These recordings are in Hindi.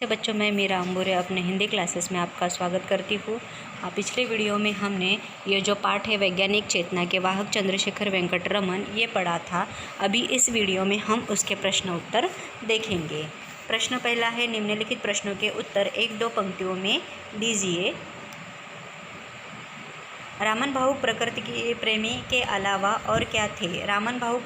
बच्चों, मैं मीरा अंबुरे अपने हिंदी क्लासेस में आपका स्वागत करती हूँ। पिछले वीडियो में हमने ये जो पाठ है वैज्ञानिक चेतना के वाहक चंद्रशेखर वेंकट रमन ये पढ़ा था। अभी इस वीडियो में हम उसके प्रश्न उत्तर देखेंगे। प्रश्न पहला है, निम्नलिखित प्रश्नों के उत्तर 1-2 पंक्तियों में दीजिए। रामन भावुक प्रकृति के प्रेमी के अलावा और क्या थे? रामन भावुक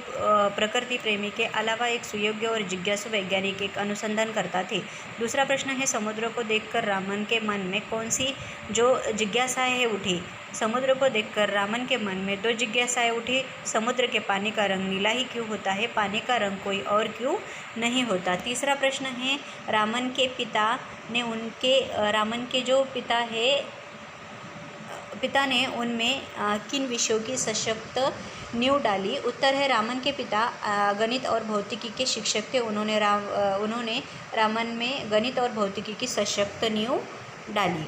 प्रकृति प्रेमी के अलावा एक सुयोग्य और जिज्ञासु वैज्ञानिक एक अनुसंधान करता थे। दूसरा प्रश्न है, समुद्र को देखकर रामन के मन में कौन सी जो जिज्ञासाएँ उठी? समुद्र को देखकर रामन के मन में 2 जिज्ञासाएँ उठी। समुद्र के पानी का रंग नीला ही क्यों होता है? पानी का रंग कोई और क्यों नहीं होता? तीसरा प्रश्न है, रामन के जो पिता ने उनमें किन विषयों की सशक्त नींव डाली? उत्तर है, रामन के पिता गणित और भौतिकी के शिक्षक थे। उन्होंने रामन में गणित और भौतिकी की सशक्त नींव डाली।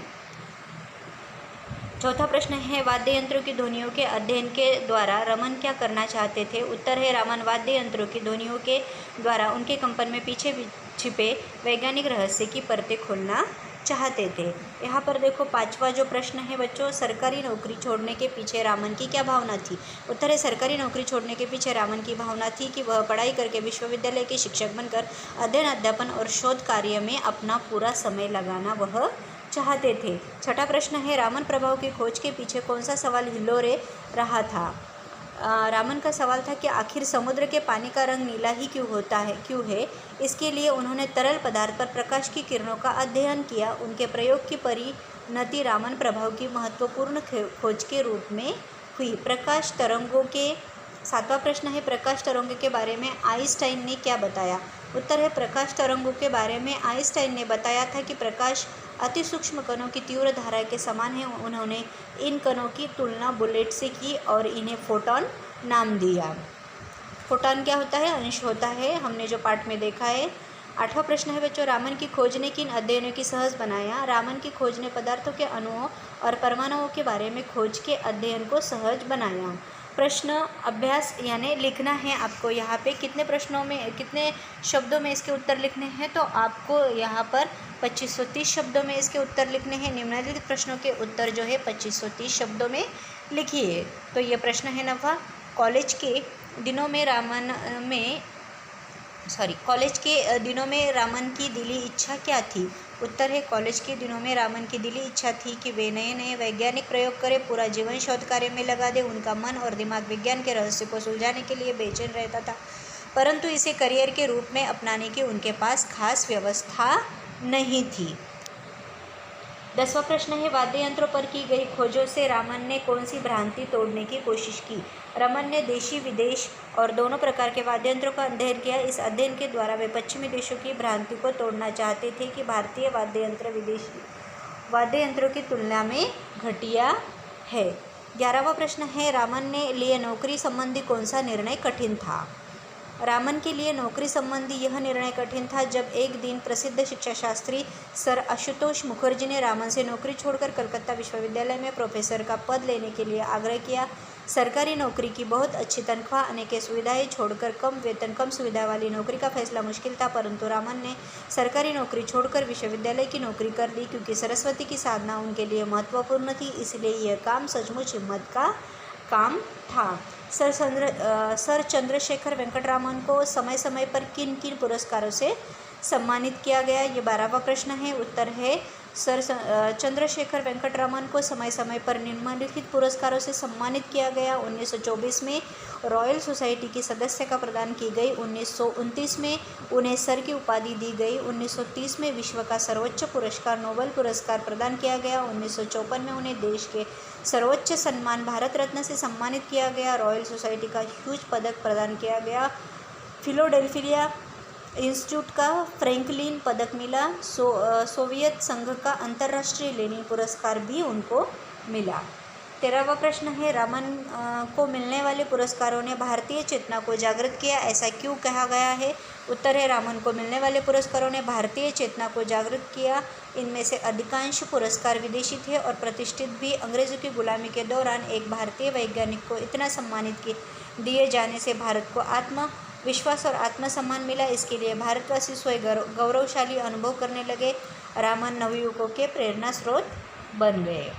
चौथा प्रश्न है, वाद्य यंत्रों की ध्वनियों के अध्ययन के द्वारा रमन क्या करना चाहते थे? उत्तर है, रामन वाद्य यंत्रों की ध्वनियों के द्वारा उनके कंपन में पीछे छिपे वैज्ञानिक रहस्य की परतें खोलना चाहते थे। यहाँ पर देखो 5वां जो प्रश्न है बच्चों, सरकारी नौकरी छोड़ने के पीछे रामन की क्या भावना थी? उत्तर है, सरकारी नौकरी छोड़ने के पीछे रामन की भावना थी कि वह पढ़ाई करके विश्वविद्यालय के शिक्षक बनकर अध्ययन, अध्यापन और शोध कार्य में अपना पूरा समय लगाना वह चाहते थे। छठा प्रश्न है, रामन प्रभाव की खोज के पीछे कौन सा सवाल हिलोरे रहा था? रामन का सवाल था कि आखिर समुद्र के पानी का रंग नीला ही क्यों है? इसके लिए उन्होंने तरल पदार्थ पर प्रकाश की किरणों का अध्ययन किया। उनके प्रयोग की परिणति रामन प्रभाव की महत्वपूर्ण खोज के रूप में हुई। प्रकाश तरंगों के 7वां प्रश्न है, प्रकाश तरंगों के बारे में आइंस्टाइन ने क्या बताया? उत्तर है, प्रकाश तरंगों के बारे में आइंस्टाइन ने बताया था कि प्रकाश अति सूक्ष्म कणों की तीव्र धारा के समान है। उन्होंने इन कणों की तुलना बुलेट से की और इन्हें फोटॉन नाम दिया। फोटॉन क्या होता है? अंश होता है, हमने जो पाठ में देखा है। 8वां प्रश्न है बच्चों, रामन की खोज ने किन अध्ययनों की सहज बनाया? रामन की खोज ने पदार्थों के अणुओं और परमाणुओं के बारे में खोज के अध्ययन को सहज बनाया। प्रश्न अभ्यास यानी लिखना है आपको। यहाँ पे कितने शब्दों में इसके उत्तर लिखने हैं? तो आपको यहाँ पर 2530 शब्दों में इसके उत्तर लिखने हैं। निम्नलिखित प्रश्नों के उत्तर जो है 2530 शब्दों में लिखिए। तो ये प्रश्न है 9वां, कॉलेज के दिनों में रामन की दिली इच्छा क्या थी? उत्तर है, कॉलेज के दिनों में रामन की दिली इच्छा थी कि वे नए नए वैज्ञानिक प्रयोग करें, पूरा जीवन शोध कार्य में लगा दे। उनका मन और दिमाग विज्ञान के रहस्य को सुलझाने के लिए बेचैन रहता था, परंतु इसे करियर के रूप में अपनाने की उनके पास खास व्यवस्था नहीं थी। 10वां प्रश्न है, वाद्य यंत्रों पर की गई खोजों से रामन ने कौन सी भ्रांति तोड़ने की कोशिश की? रमन ने देशी विदेश और दोनों प्रकार के वाद्य यंत्रों का अध्ययन किया। इस अध्ययन के द्वारा वे पश्चिमी देशों की भ्रांति को तोड़ना चाहते थे कि भारतीय वाद्य यंत्र विदेशी वाद्य यंत्रों की तुलना में घटिया है। 11वां प्रश्न है, रामन ने लिए नौकरी संबंधी कौन सा निर्णय कठिन था? रामन के लिए नौकरी संबंधी यह निर्णय कठिन था जब एक दिन प्रसिद्ध शिक्षा शास्त्री सर आशुतोष मुखर्जी ने रामन से नौकरी छोड़कर कलकत्ता विश्वविद्यालय में प्रोफेसर का पद लेने के लिए आग्रह किया। सरकारी नौकरी की बहुत अच्छी तनख्वाह, अनेक सुविधाएं छोड़कर कम वेतन, कम सुविधा वाली नौकरी का फैसला मुश्किल था, परंतु रामन ने सरकारी नौकरी छोड़कर विश्वविद्यालय की नौकरी कर ली क्योंकि सरस्वती की साधना उनके लिए महत्वपूर्ण थी। इसलिए यह काम सचमुच हिम्मत का काम था। सर चंद्रशेखर वेंकट रामन को समय समय पर किन किन पुरस्कारों से सम्मानित किया गया? ये 12वां प्रश्न है। उत्तर है, सर चंद्रशेखर वेंकट रामन को समय समय पर निम्नलिखित पुरस्कारों से सम्मानित किया गया। 1924 में रॉयल सोसाइटी की सदस्यता प्रदान की गई। 1929 में उन्हें सर की उपाधि दी गई। 1930 में विश्व का सर्वोच्च पुरस्कार नोबेल पुरस्कार प्रदान किया गया। 1954 में उन्हें देश के सर्वोच्च सम्मान भारत रत्न से सम्मानित किया गया। रॉयल सोसाइटी का ह्यूज पदक प्रदान किया गया। फिलाडेल्फिया इंस्टीट्यूट का फ्रैंकलिन पदक मिला। सोवियत संघ का अंतर्राष्ट्रीय लेनिन पुरस्कार भी उनको मिला। 13वां प्रश्न है, रामन को मिलने वाले पुरस्कारों ने भारतीय चेतना को जागृत किया, ऐसा क्यों कहा गया है? उत्तर है, रामन को मिलने वाले पुरस्कारों ने भारतीय चेतना को जागृत किया। इनमें से अधिकांश पुरस्कार विदेशी थे और प्रतिष्ठित भी। अंग्रेज़ों की गुलामी के दौरान एक भारतीय वैज्ञानिक को इतना सम्मानित दिए जाने से भारत को विश्वास और आत्मसम्मान मिला। इसके लिए भारतवासी स्वयं गौरवशाली अनुभव करने लगे। रामन नवयुवकों के प्रेरणा स्रोत बन गए।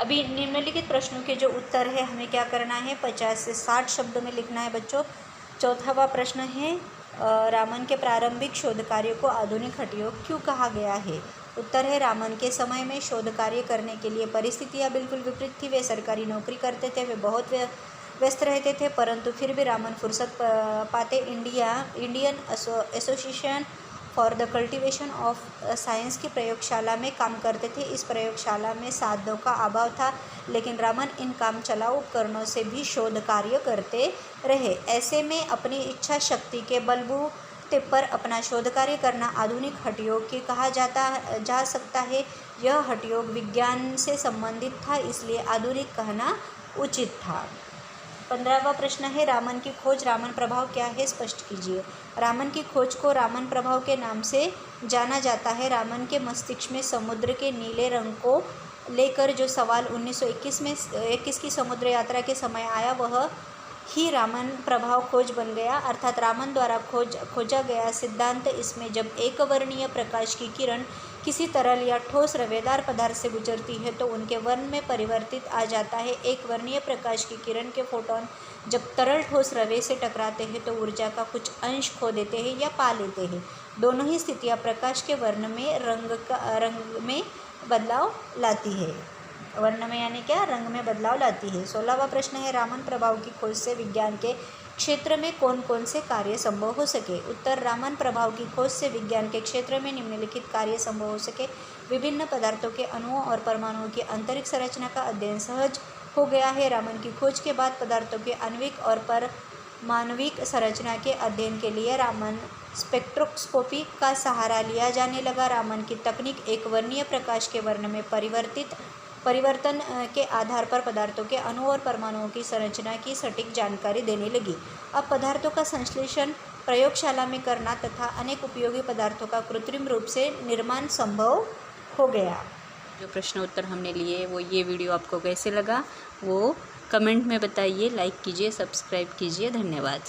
अभी निम्नलिखित प्रश्नों के जो उत्तर है हमें क्या करना है, 50 से 60 शब्दों में लिखना है बच्चों। चौथावा प्रश्न है, रामन के प्रारंभिक शोध कार्य को आधुनिक हठयोग क्यों कहा गया है। उत्तर है, रामन के समय में शोध कार्य करने के लिए परिस्थितियां बिल्कुल विपरीत थी। वे सरकारी नौकरी करते थे, वे बहुत व्यस्त रहते थे, परंतु फिर भी रामन फुर्सत पाते Indian association for the cultivation of science की प्रयोगशाला में काम करते थे। इस प्रयोगशाला में साधनों का अभाव था, लेकिन रामन इन काम चलाऊ उपकरणों से भी शोध कार्य करते रहे। ऐसे में अपनी इच्छा शक्ति के बलबूते पर अपना शोध कार्य करना आधुनिक हठयोग की कहा जा सकता है। यह हठयोग विज्ञान से संबंधित था, इसलिए आधुनिक कहना उचित था। 15वां प्रश्न है, रामन की खोज रामन प्रभाव क्या है, स्पष्ट कीजिए। रामन की खोज को रामन प्रभाव के नाम से जाना जाता है। रामन के मस्तिष्क में समुद्र के नीले रंग को लेकर जो सवाल 1921 की समुद्र यात्रा के समय आया, वह ही रामन प्रभाव खोज बन गया, अर्थात रामन द्वारा खोजा गया सिद्धांत। इसमें जब एक वर्णीय प्रकाश की किरण किसी तरल या ठोस रवेदार पदार्थ से गुजरती है तो उनके वर्ण में परिवर्तित आ जाता है। एक वर्णीय प्रकाश की किरण के फोटोन जब तरल ठोस रवे से टकराते हैं तो ऊर्जा का कुछ अंश खो देते हैं या पा लेते हैं। दोनों ही स्थितियाँ प्रकाश के वर्ण में रंग में बदलाव लाती है। वर्ण में यानी क्या, रंग में बदलाव लाती है। 16वां प्रश्न है, रामन प्रभाव की खोज से विज्ञान के क्षेत्र में कौन कौन से कार्य संभव हो सके। उत्तर, रामन प्रभाव की खोज से विज्ञान के क्षेत्र में निम्नलिखित कार्य संभव हो सके। विभिन्न पदार्थों के अणुओं और परमाणुओं की आंतरिक संरचना का अध्ययन सहज हो गया है। रामन की खोज के बाद पदार्थों के आणविक और परमाणविक संरचना के अध्ययन के लिए रामन स्पेक्ट्रोस्कोपी का सहारा लिया जाने लगा। रामन की तकनीक एक वर्णीय प्रकाश के वर्ण में परिवर्तन के आधार पर पदार्थों के अणु और परमाणुओं की संरचना की सटीक जानकारी देने लगी। अब पदार्थों का संश्लेषण प्रयोगशाला में करना तथा अनेक उपयोगी पदार्थों का कृत्रिम रूप से निर्माण संभव हो गया। जो प्रश्न उत्तर हमने लिए वो ये वीडियो आपको कैसे लगा वो कमेंट में बताइए, लाइक कीजिए, सब्सक्राइब कीजिए। धन्यवाद।